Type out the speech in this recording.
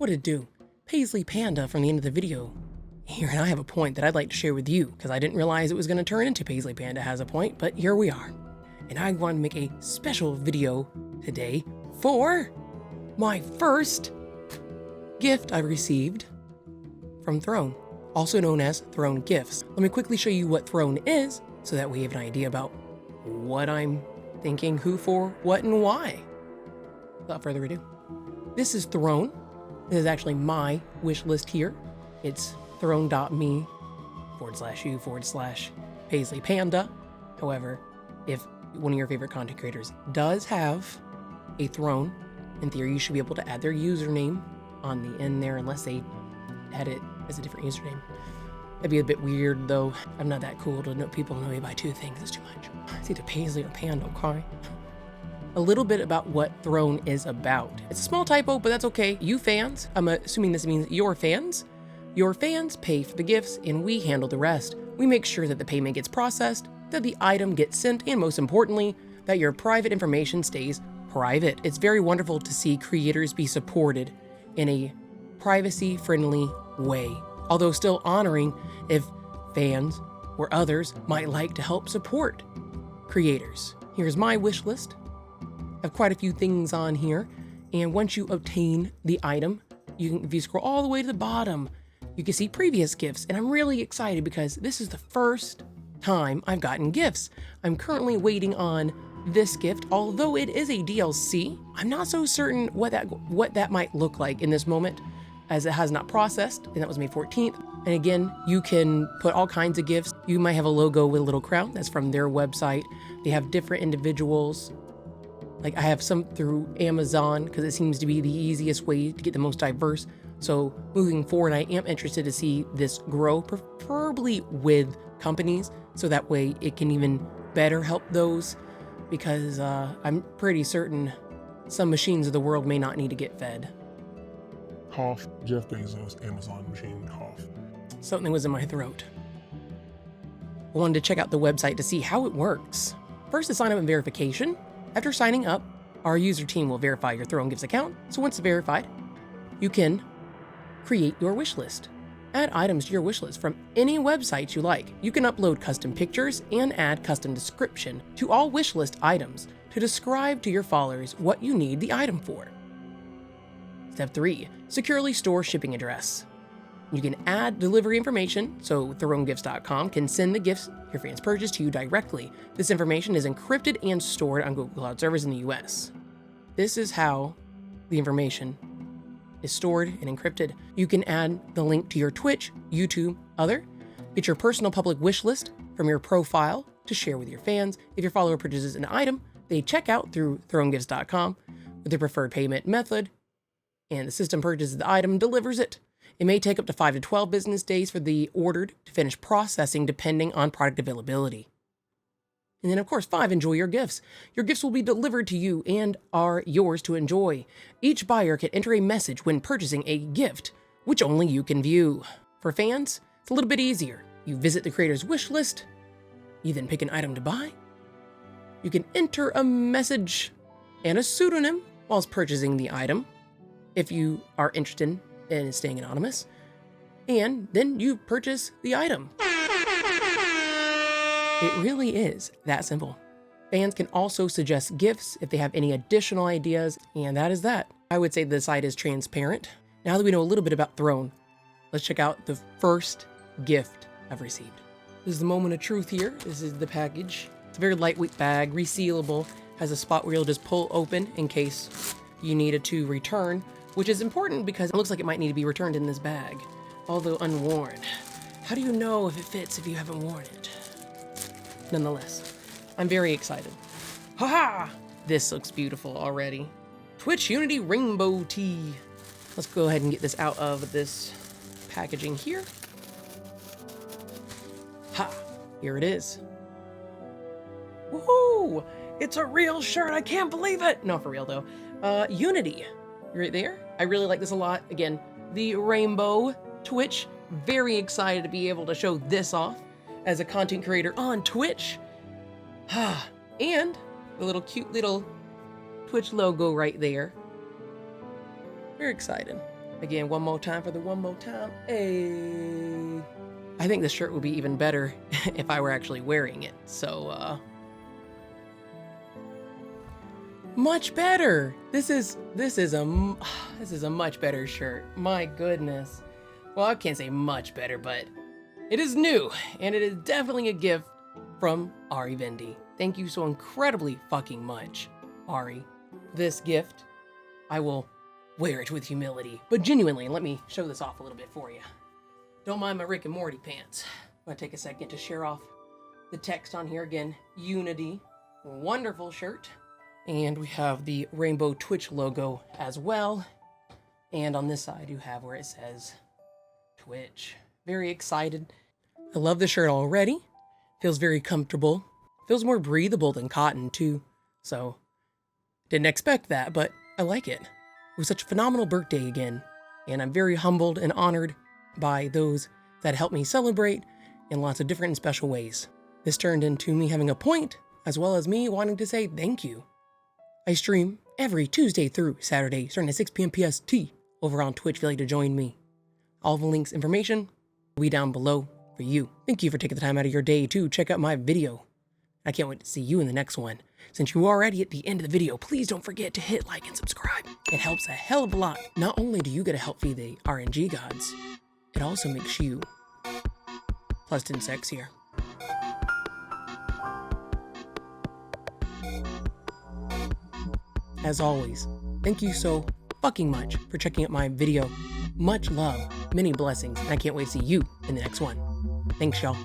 What it do? Paisley Panda from the end of the video here, and I have a point that I'd like to share with you because I didn't realize it was going to turn into Paisley Panda has a point, but here we are. And I want to make a special video today for my first gift I received from Throne, also known as Throne Gifts. Let me quickly show you what Throne is so that we have an idea about what I'm thinking, who for, what, and why. Without further ado, this is Throne. This is actually my wish list here. It's throne.me/u/Paisley Panda. However, if one of your favorite content creators does have a Throne, in theory, you should be able to add their username on the end there unless they had it as a different username. That'd be a bit weird though. I'm not that cool to know people know me by two things. It's too much. It's either Paisley or Panda, okay? A little bit about what Throne is about. It's a small typo, but that's okay. You fans, I'm assuming this means your fans pay for the gifts and we handle the rest. We make sure that the payment gets processed, that the item gets sent, and most importantly, that your private information stays private. It's very wonderful to see creators be supported in a privacy-friendly way, although still honoring if fans or others might like to help support creators. Here's my wish list. I have quite a few things on here, and once you obtain the item, if you scroll all the way to the bottom, you can see previous gifts, and I'm really excited because this is the first time I've gotten gifts. I'm currently waiting on this gift, although it is a DLC. I'm not so certain what that might look like in this moment, as it has not processed, and that was May 14th. And again, you can put all kinds of gifts. You might have a logo with a little crown. That's from their website. They have different individuals. Like I have some through Amazon because it seems to be the easiest way to get the most diverse. So moving forward, I am interested to see this grow, preferably with companies, so that way it can even better help those, because I'm pretty certain some machines of the world may not need to get fed. Cough. Jeff Bezos, Amazon machine, cough. Something was in my throat. I wanted to check out the website to see how it works. First is sign up and verification. After signing up, our user team will verify your Throne Gifts account. So once verified, you can create your wish list. Add items to your wish list from any website you like. You can upload custom pictures and add custom description to all wish list items to describe to your followers what you need the item for. Step 3, securely store shipping address. You can add delivery information, so ThroneGifts.com can send the gifts your fans purchase to you directly. This information is encrypted and stored on Google Cloud servers in the US. This is how the information is stored and encrypted. You can add the link to your Twitch, YouTube, other. Get your personal public wish list from your profile to share with your fans. If your follower purchases an item, they check out through ThroneGifts.com with their preferred payment method, and the system purchases the item and delivers it. It may take up to 5 to 12 business days for the ordered to finish processing depending on product availability. And then of course 5, enjoy your gifts. Your gifts will be delivered to you and are yours to enjoy. Each buyer can enter a message when purchasing a gift, which only you can view. For fans, it's a little bit easier. You visit the creator's wish list, you then pick an item to buy. You can enter a message and a pseudonym whilst purchasing the item, if you are interested in staying anonymous, and then you purchase the item. It really is that simple. Fans can also suggest gifts if they have any additional ideas, and that is that. I would say the site is transparent. Now that we know a little bit about Throne, let's check out the first gift I've received. This is the moment of truth here. This is the package. It's a very lightweight bag, resealable, has a spot where you'll just pull open in case you needed to return, which is important because it looks like it might need to be returned in this bag, although unworn. How do you know if it fits if you haven't worn it? Nonetheless, I'm very excited. Haha! This looks beautiful already. Twitch Unity Rainbow Tee. Let's go ahead and get this out of this packaging here. Ha! Here it is. Woohoo! It's a real shirt, I can't believe it! No, for real though. Unity, right there. I really like this a lot. Again, the rainbow Twitch. Very excited to be able to show this off as a content creator on Twitch. And the little cute little Twitch logo right there. Very excited. Again, one more time for the one more time. Hey. I think this shirt would be even better if I were actually wearing it. So, much better. This is a much better shirt. My goodness. Well, I can't say much better, but it is new, and it is definitely a gift from Ari Vendi. Thank you so incredibly fucking much, Ari. This gift, I will wear it with humility, but genuinely. Let me show this off a little bit for you. Don't mind my Rick and Morty pants. I'm gonna take a second to share off the text on here again. Unity, wonderful shirt. And we have the Rainbow Twitch logo as well. And on this side, you have where it says Twitch. Very excited. I love the shirt already. Feels very comfortable. Feels more breathable than cotton too. So, didn't expect that, but I like it. It was such a phenomenal birthday again. And I'm very humbled and honored by those that helped me celebrate in lots of different and special ways. This turned into me having a point, as well as me wanting to say thank you. I stream every Tuesday through Saturday, starting at 6 p.m. PST, over on Twitch if you'd like to join me. All the links, information will be down below for you. Thank you for taking the time out of your day to check out my video. I can't wait to see you in the next one. Since you're already at the end of the video, please don't forget to hit like and subscribe. It helps a hell of a lot. Not only do you get to help feed the RNG gods, it also makes you plus 10 sexier. As always, thank you so fucking much for checking out my video. Much love, many blessings, and I can't wait to see you in the next one. Thanks, y'all.